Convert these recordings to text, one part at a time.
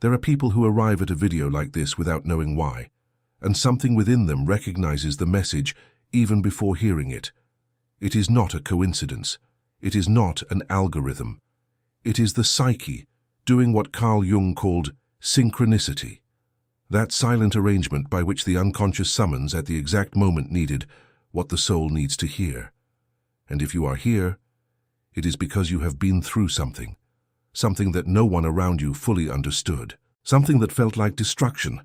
There are people who arrive at a video like this without knowing why, and something within them recognizes the message even before hearing it. It is not a coincidence. It is not an algorithm. It is the psyche doing what Carl Jung called synchronicity, that silent arrangement by which the unconscious summons at the exact moment needed what the soul needs to hear. And if you are here, it is because you have been through something that no one around you fully understood, something that felt like destruction,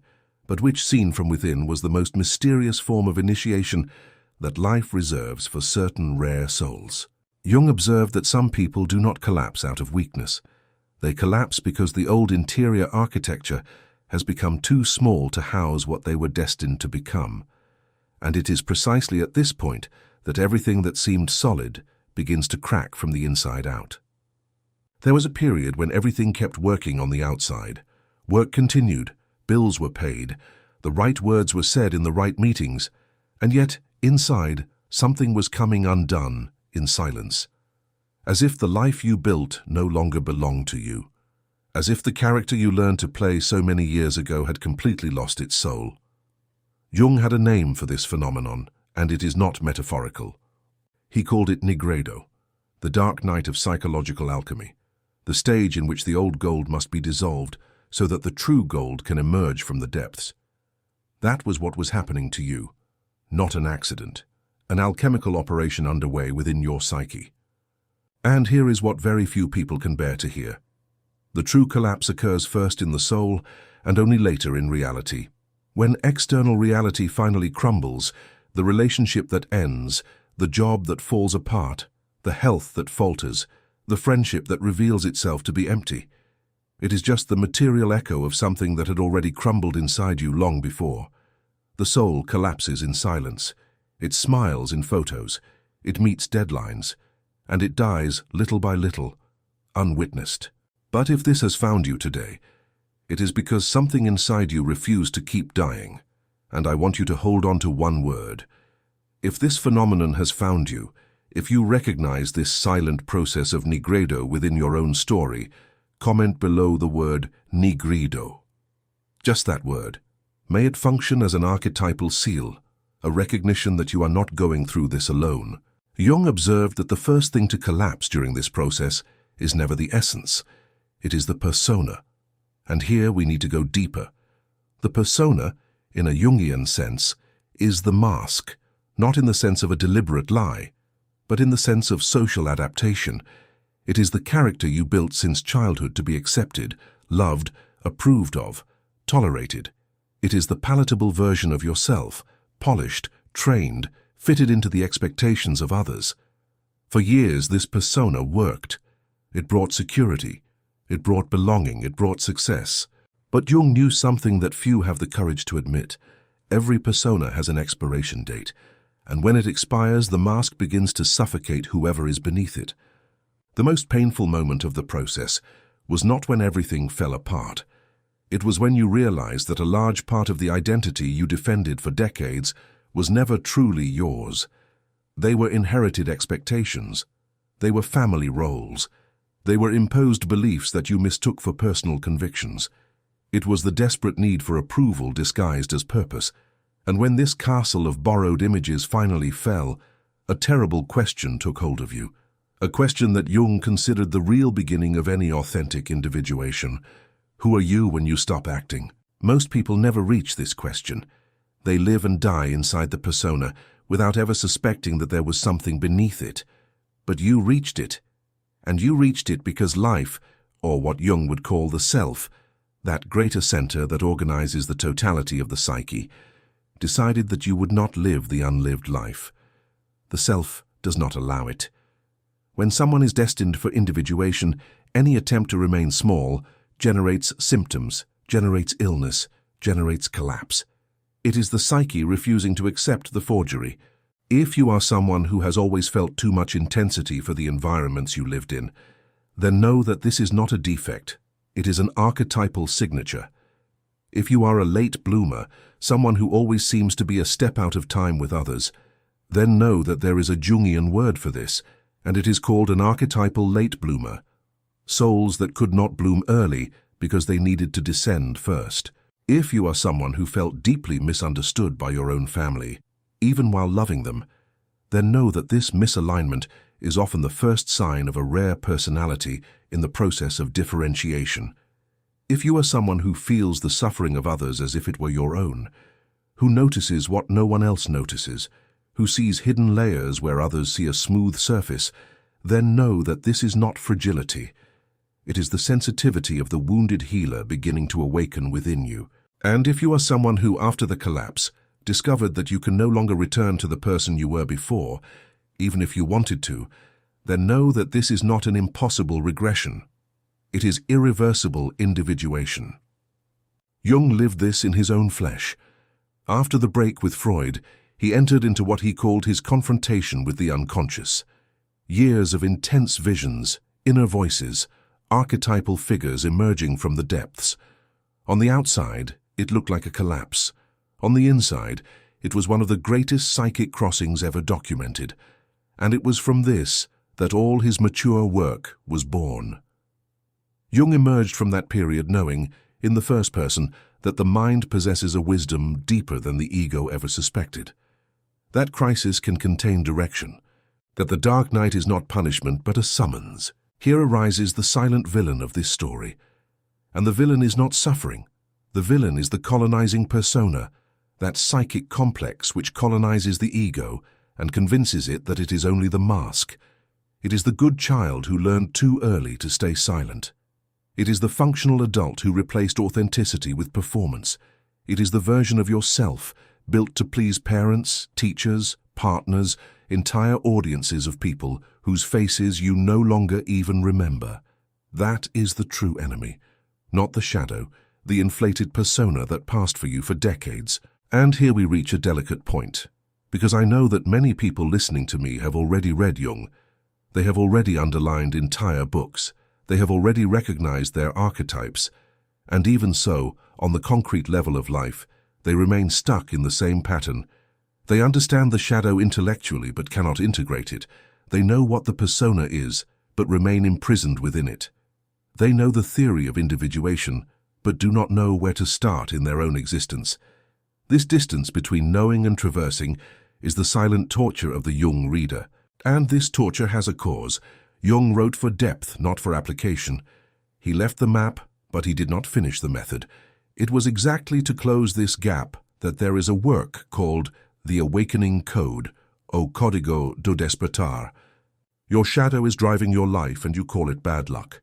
but which, seen from within, was the most mysterious form of initiation that life reserves for certain rare souls. Jung observed that some people do not collapse out of weakness. They collapse because the old interior architecture has become too small to house what they were destined to become. And it is precisely at this point that everything that seemed solid begins to crack from the inside out. There was a period when everything kept working on the outside. Work continued, bills were paid, the right words were said in the right meetings, and yet, inside, something was coming undone in silence. As if the life you built no longer belonged to you. As if the character you learned to play so many years ago had completely lost its soul. Jung had a name for this phenomenon, and it is not metaphorical. He called it nigredo, the dark night of psychological alchemy, the stage in which the old gold must be dissolved so that the true gold can emerge from the depths. That was what was happening to you, not an accident, an alchemical operation underway within your psyche. And here is what very few people can bear to hear. The true collapse occurs first in the soul and only later in reality. When external reality finally crumbles, the relationship that ends, the job that falls apart, the health that falters, the friendship that reveals itself to be empty. It is just the material echo of something that had already crumbled inside you long before. The soul collapses in silence. It smiles in photos. It meets deadlines. And it dies little by little, unwitnessed. But if this has found you today, it is because something inside you refused to keep dying. And I want you to hold on to one word. If this phenomenon has found you, if you recognize this silent process of nigredo within your own story, comment below the word nigrido. Just that word. May it function as an archetypal seal, a recognition that you are not going through this alone. Jung observed that the first thing to collapse during this process is never the essence. It is the persona. And here we need to go deeper. The persona, in a Jungian sense, is the mask, not in the sense of a deliberate lie, but in the sense of social adaptation. It is the character you built since childhood to be accepted, loved, approved of, tolerated. It is the palatable version of yourself, polished, trained, fitted into the expectations of others. For years, this persona worked. It brought security. It brought belonging. It brought success. But Jung knew something that few have the courage to admit. Every persona has an expiration date, and when it expires, the mask begins to suffocate whoever is beneath it. The most painful moment of the process was not when everything fell apart. It was when you realized that a large part of the identity you defended for decades was never truly yours. They were inherited expectations. They were family roles. They were imposed beliefs that you mistook for personal convictions. It was the desperate need for approval disguised as purpose. And when this castle of borrowed images finally fell, a terrible question took hold of you. A question that Jung considered the real beginning of any authentic individuation. Who are you when you stop acting? Most people never reach this question. They live and die inside the persona without ever suspecting that there was something beneath it. But you reached it. And you reached it because life, or what Jung would call the self, that greater center that organizes the totality of the psyche, decided that you would not live the unlived life. The self does not allow it. When someone is destined for individuation, any attempt to remain small generates symptoms, generates illness, generates collapse. It is the psyche refusing to accept the forgery. If you are someone who has always felt too much intensity for the environments you lived in, then know that this is not a defect. It is an archetypal signature. If you are a late bloomer, someone who always seems to be a step out of time with others, then know that there is a Jungian word for this, and it is called an archetypal late bloomer. Souls that could not bloom early because they needed to descend first. If you are someone who felt deeply misunderstood by your own family, even while loving them, then know that this misalignment is often the first sign of a rare personality in the process of differentiation. If you are someone who feels the suffering of others as if it were your own, who notices what no one else notices, who sees hidden layers where others see a smooth surface, then know that this is not fragility. It is the sensitivity of the wounded healer beginning to awaken within you. And if you are someone who, after the collapse, discovered that you can no longer return to the person you were before, even if you wanted to, then know that this is not an impossible regression. It is irreversible individuation. Jung lived this in his own flesh. After the break with Freud, he entered into what he called his confrontation with the unconscious. Years of intense visions, inner voices, archetypal figures emerging from the depths. On the outside, it looked like a collapse. On the inside, it was one of the greatest psychic crossings ever documented, and it was from this that all his mature work was born. Jung emerged from that period knowing, in the first person, that the mind possesses a wisdom deeper than the ego ever suspected. That crisis can contain direction, that the dark night is not punishment but a summons. Here arises the silent villain of this story. And the villain is not suffering. The villain is the colonizing persona, that psychic complex which colonizes the ego and convinces it that it is only the mask. It is the good child who learned too early to stay silent. It is the functional adult who replaced authenticity with performance. It is the version of yourself built to please parents, teachers, partners, entire audiences of people whose faces you no longer even remember. That is the true enemy, not the shadow, the inflated persona that passed for you for decades. And here we reach a delicate point, because I know that many people listening to me have already read Jung. They have already underlined entire books. They have already recognized their archetypes. And even so, on the concrete level of life, they remain stuck in the same pattern. They understand the shadow intellectually but cannot integrate it. They know what the persona is, but remain imprisoned within it. They know the theory of individuation, but do not know where to start in their own existence. This distance between knowing and traversing is the silent torture of the Jung reader. And this torture has a cause. Jung wrote for depth, not for application. He left the map, but he did not finish the method. It was exactly to close this gap that there is a work called The Awakening Code, O Código do Despertar. Your shadow is driving your life and you call it bad luck.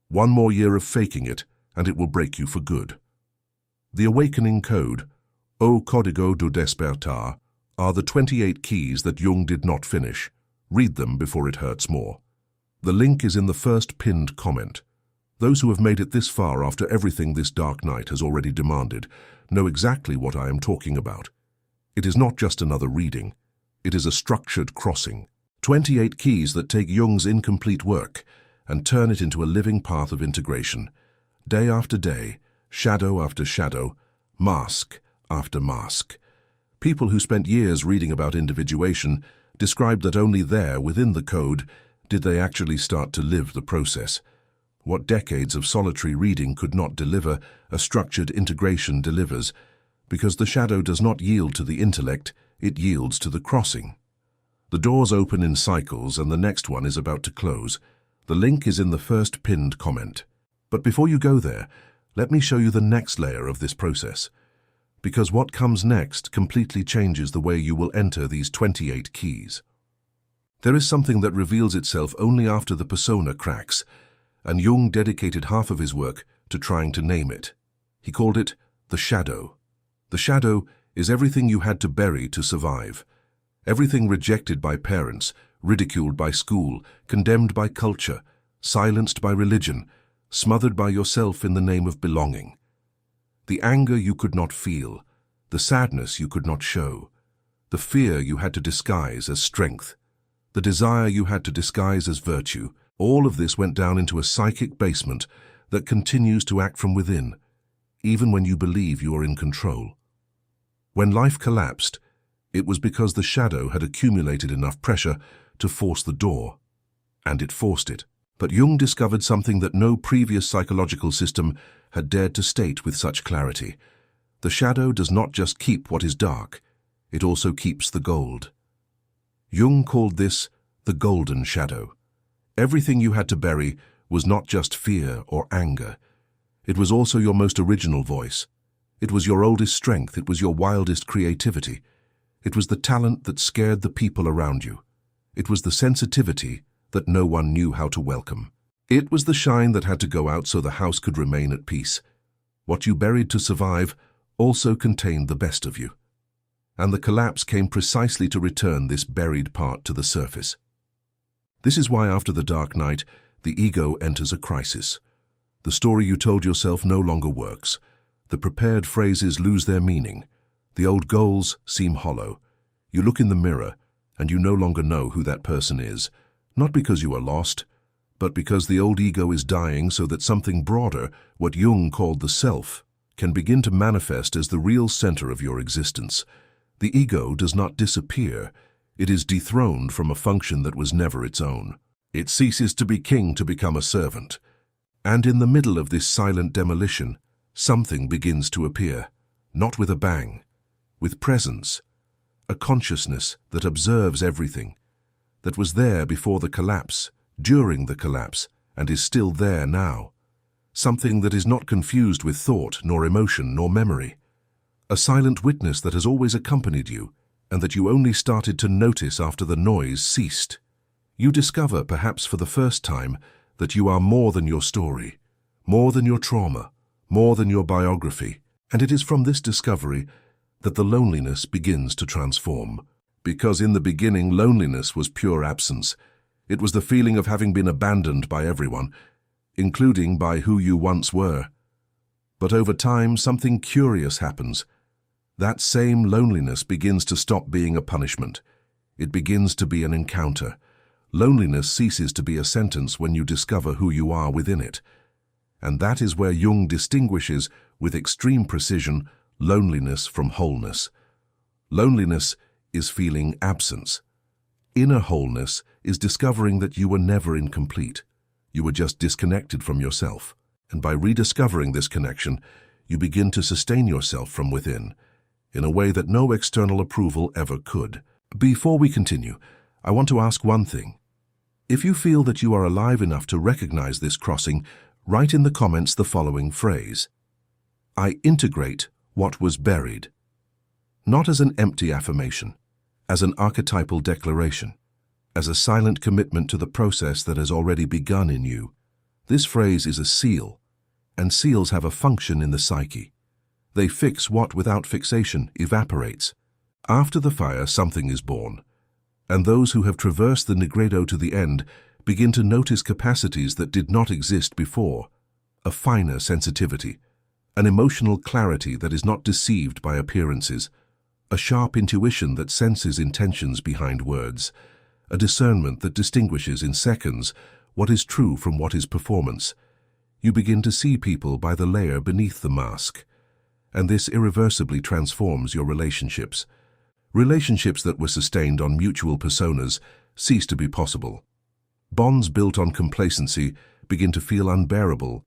One more year of faking it and it will break you for good. The Awakening Code, O Código do Despertar, are the 28 keys that Jung did not finish. Read them before it hurts more. The link is in the first pinned comment. Those who have made it this far after everything this dark night has already demanded know exactly what I am talking about. It is not just another reading. It is a structured crossing. 28 keys that take Jung's incomplete work and turn it into a living path of integration. Day after day, shadow after shadow, mask after mask. People who spent years reading about individuation described that only there, within the code, did they actually start to live the process. What decades of solitary reading could not deliver, a structured integration delivers, because the shadow does not yield to the intellect, it yields to the crossing. The doors open in cycles and the next one is about to close. The link is in the first pinned comment. But before you go there, let me show you the next layer of this process. Because what comes next completely changes the way you will enter these 28 keys. There is something that reveals itself only after the persona cracks, and Jung dedicated half of his work to trying to name it. He called it the shadow. The shadow is everything you had to bury to survive. Everything rejected by parents, ridiculed by school, condemned by culture, silenced by religion, smothered by yourself in the name of belonging. The anger you could not feel, the sadness you could not show, the fear you had to disguise as strength, the desire you had to disguise as virtue, all of this went down into a psychic basement that continues to act from within, even when you believe you are in control. When life collapsed, it was because the shadow had accumulated enough pressure to force the door, and it forced it. But Jung discovered something that no previous psychological system had dared to state with such clarity. The shadow does not just keep what is dark, it also keeps the gold. Jung called this the golden shadow. Everything you had to bury was not just fear or anger. It was also your most original voice. It was your oldest strength. It was your wildest creativity. It was the talent that scared the people around you. It was the sensitivity that no one knew how to welcome. It was the shine that had to go out so the house could remain at peace. What you buried to survive also contained the best of you. And the collapse came precisely to return this buried part to the surface. This is why after the dark night, the ego enters a crisis. The story you told yourself no longer works. The prepared phrases lose their meaning. The old goals seem hollow. You look in the mirror, and you no longer know who that person is, not because you are lost, but because the old ego is dying so that something broader, what Jung called the self, can begin to manifest as the real center of your existence. The ego does not disappear. It is dethroned from a function that was never its own. It ceases to be king to become a servant. And in the middle of this silent demolition, something begins to appear, not with a bang, with presence, a consciousness that observes everything, that was there before the collapse, during the collapse, and is still there now. Something that is not confused with thought, nor emotion, nor memory. A silent witness that has always accompanied you, and that you only started to notice after the noise ceased. You discover, perhaps for the first time, that you are more than your story, more than your trauma, more than your biography, and it is from this discovery that the loneliness begins to transform. Because in the beginning, loneliness was pure absence. It was the feeling of having been abandoned by everyone, including by who you once were. But over time, something curious happens. That same loneliness begins to stop being a punishment. It begins to be an encounter. Loneliness ceases to be a sentence when you discover who you are within it. And that is where Jung distinguishes, with extreme precision, loneliness from wholeness. Loneliness is feeling absence. Inner wholeness is discovering that you were never incomplete. You were just disconnected from yourself. And by rediscovering this connection, you begin to sustain yourself from within, in a way that no external approval ever could. Before we continue, I want to ask one thing. If you feel that you are alive enough to recognize this crossing, write in the comments the following phrase: I integrate what was buried. Not as an empty affirmation, as an archetypal declaration, as a silent commitment to the process that has already begun in you. This phrase is a seal, and seals have a function in the psyche. They fix what, without fixation, evaporates. After the fire, something is born, and those who have traversed the Nigredo to the end begin to notice capacities that did not exist before, a finer sensitivity, an emotional clarity that is not deceived by appearances, a sharp intuition that senses intentions behind words, a discernment that distinguishes in seconds what is true from what is performance. You begin to see people by the layer beneath the mask, and this irreversibly transforms your relationships. Relationships that were sustained on mutual personas cease to be possible. Bonds built on complacency begin to feel unbearable.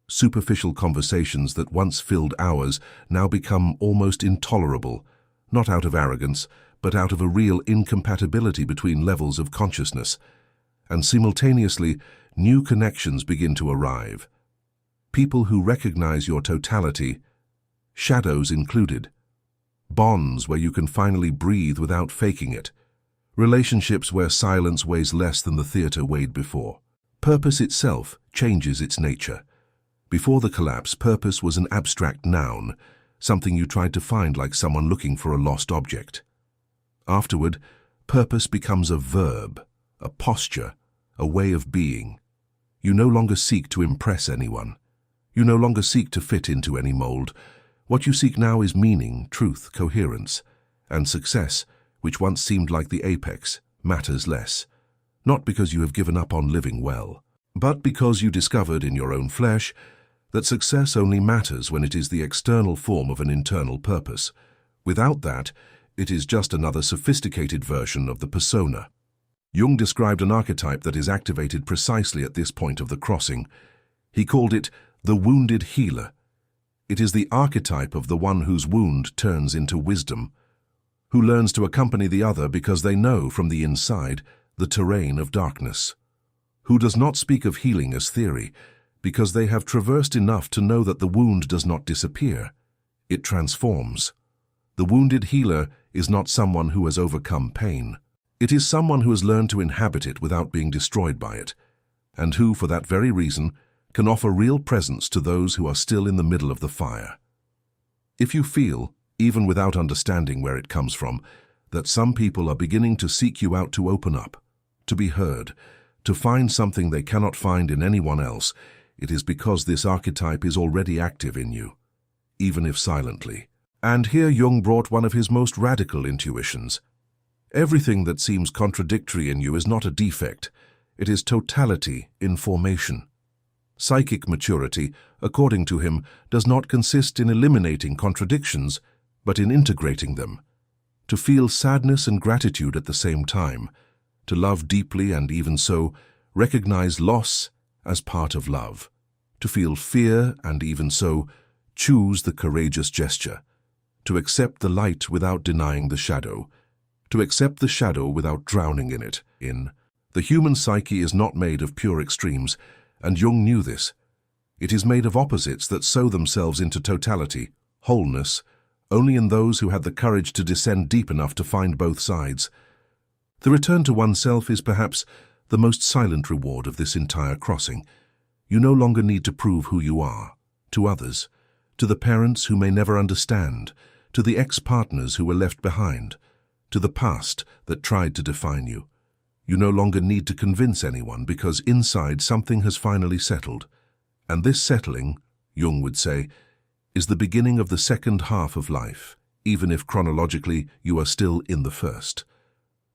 Superficial conversations that once filled hours now become almost intolerable, not out of arrogance, but out of a real incompatibility between levels of consciousness. And simultaneously, new connections begin to arrive. People who recognize your totality, shadows included. Bonds where you can finally breathe without faking it. Relationships where silence weighs less than the theater weighed before. Purpose itself changes its nature. Before the collapse, purpose was an abstract noun, something you tried to find like someone looking for a lost object. Afterward, purpose becomes a verb, a posture, a way of being. You no longer seek to impress anyone. You no longer seek to fit into any mold. What you seek now is meaning, truth, coherence, and success, which once seemed like the apex, matters less. Not because you have given up on living well, but because you discovered in your own flesh that success only matters when it is the external form of an internal purpose. Without that, it is just another sophisticated version of the persona. Jung described an archetype that is activated precisely at this point of the crossing. He called it the wounded healer. It is the archetype of the one whose wound turns into wisdom, who learns to accompany the other because they know from the inside the terrain of darkness, who does not speak of healing as theory because they have traversed enough to know that the wound does not disappear, it transforms. The wounded healer is not someone who has overcome pain. It is someone who has learned to inhabit it without being destroyed by it, and who, for that very reason, can offer real presence to those who are still in the middle of the fire. If you feel, even without understanding where it comes from, that some people are beginning to seek you out to open up, to be heard, to find something they cannot find in anyone else, it is because this archetype is already active in you, even if silently. And here Jung brought one of his most radical intuitions. Everything that seems contradictory in you is not a defect, it is totality in formation. Psychic maturity, according to him, does not consist in eliminating contradictions, but in integrating them. To feel sadness and gratitude at the same time, to love deeply and even so, recognize loss as part of love. To feel fear and even so, choose the courageous gesture. To accept the light without denying the shadow. To accept the shadow without drowning in it. The human psyche is not made of pure extremes, and Jung knew this. It is made of opposites that sow themselves into totality, wholeness, only in those who had the courage to descend deep enough to find both sides. The return to oneself is perhaps the most silent reward of this entire crossing. You no longer need to prove who you are, to others, to the parents who may never understand, to the ex-partners who were left behind, to the past that tried to define you. You no longer need to convince anyone because inside something has finally settled. And this settling, Jung would say, is the beginning of the second half of life, even if chronologically you are still in the first.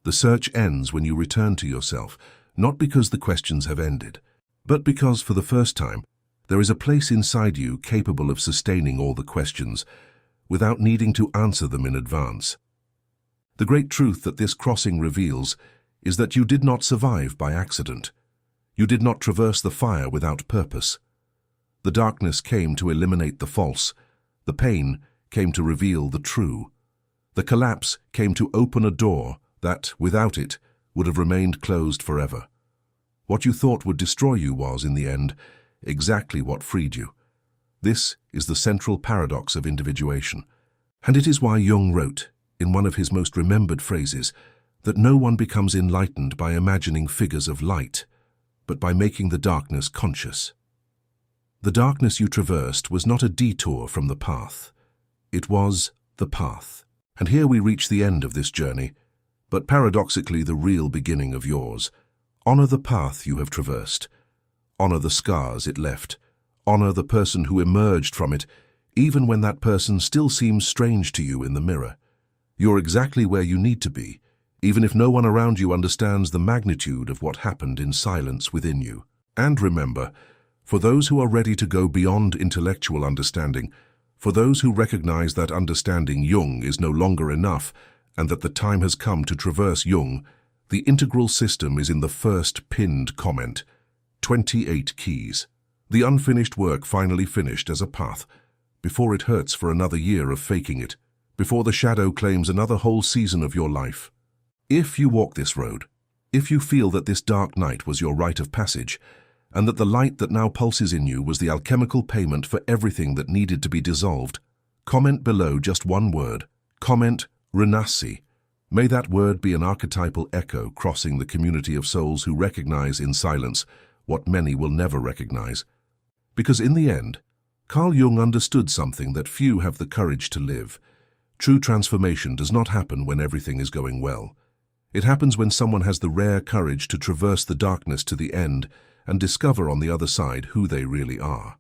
The search ends when you return to yourself, not because the questions have ended, but because for the first time there is a place inside you capable of sustaining all the questions without needing to answer them in advance. The great truth that this crossing reveals is that you did not survive by accident. You did not traverse the fire without purpose. The darkness came to eliminate the false. The pain came to reveal the true. The collapse came to open a door that, without it, would have remained closed forever. What you thought would destroy you was, in the end, exactly what freed you. This is the central paradox of individuation. And it is why Jung wrote, in one of his most remembered phrases, that no one becomes enlightened by imagining figures of light, but by making the darkness conscious. The darkness you traversed was not a detour from the path. It was the path. And here we reach the end of this journey, but paradoxically the real beginning of yours. Honor the path you have traversed. Honor the scars it left. Honor the person who emerged from it, even when that person still seems strange to you in the mirror. You're exactly where you need to be, even if no one around you understands the magnitude of what happened in silence within you. And remember, for those who are ready to go beyond intellectual understanding, for those who recognize that understanding Jung is no longer enough and that the time has come to traverse Jung, the integral system is in the first pinned comment, 28 keys. The unfinished work finally finished as a path, before it hurts for another year of faking it, before the shadow claims another whole season of your life. If you walk this road, if you feel that this dark night was your rite of passage, and that the light that now pulses in you was the alchemical payment for everything that needed to be dissolved, comment below just one word. Comment Renasci. May that word be an archetypal echo crossing the community of souls who recognize in silence what many will never recognize. Because in the end, Carl Jung understood something that few have the courage to live. True transformation does not happen when everything is going well. It happens when someone has the rare courage to traverse the darkness to the end and discover on the other side who they really are.